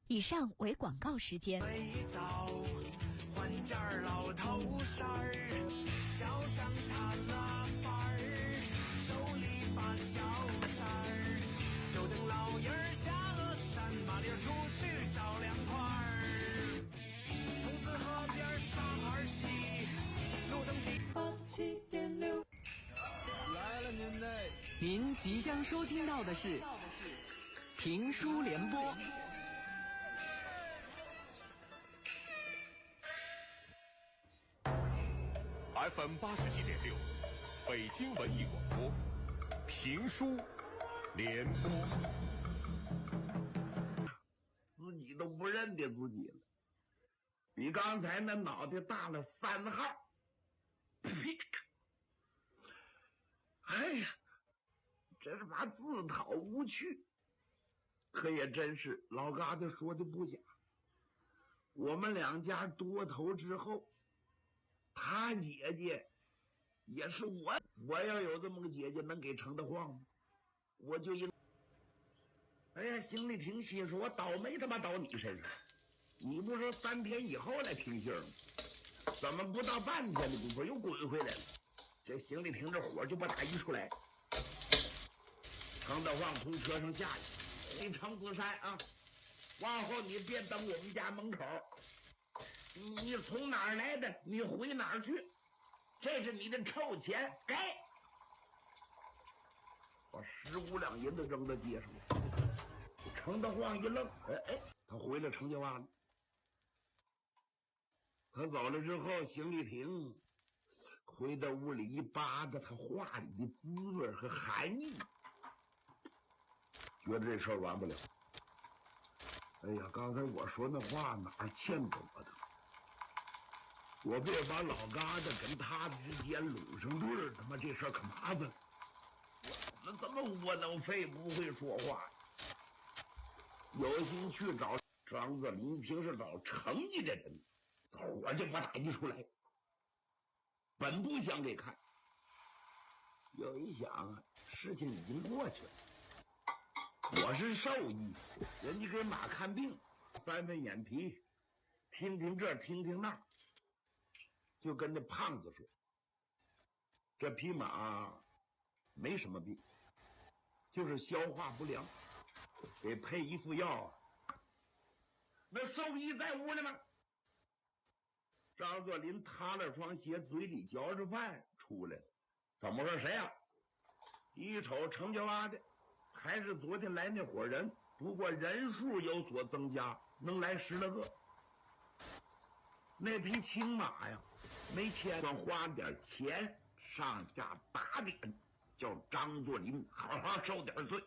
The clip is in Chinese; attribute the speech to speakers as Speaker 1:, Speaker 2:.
Speaker 1: 以上为广告时间。
Speaker 2: 肥皂换件老头衫儿，脚上踏拉板儿，手里把脚扇儿，就等老爷儿下了山，麻溜出去找凉快儿。公子河边上二七，路灯底87.6。
Speaker 3: 来了您嘞！
Speaker 4: 您即将收听到的是评书联播。
Speaker 5: FM 87.6，北京文艺广播，评书联播。
Speaker 6: 自己都不认得自己了，比刚才那脑袋大了3号。哎呀，真是把自讨无趣。可也真是老疙瘩说的不假，我们两家多头之后，他姐姐也是我要有这么个姐姐能给程德晃吗？我就应。哎呀，邢丽萍心说，我倒霉他妈倒你身上，你不说3天以后来听信吗？怎么不到半天的功夫又滚回来了？这邢丽萍这火就把他一出来，程德晃从车上下去，你程子山啊，往后你别等我们家门口，你从哪儿来的，你回哪儿去，这是你的臭钱，给把15两银子扔到街上。程德晃一愣，他回了程家洼了。他走了之后，邢丽萍回到屋里一扒着他话里的滋味和含义，觉得这事儿完不了。哎呀，刚才我说那话哪儿欠着我的？我别把老疙瘩跟他之间拢上对儿，他妈这事儿可麻烦。我怎么这么窝囊废，不会说话？有心去找张子林，平时找成绩的人，火就把他一出来。本不想给看，有一想啊，事情已经过去了。我是兽医，人家给马看病，3分眼皮，听听这听听那，就跟那胖子说，这匹马没什么病，就是消化不良，得配一副药。那兽医在屋里吗？张作霖踏了双鞋，嘴里嚼着饭出来了。怎么说谁呀？一瞅程家洼的，还是昨天来那伙人，不过人数有所增加，能来10来个。那匹青马呀，没钱，光花点钱上下打点，叫张作霖好好受点罪。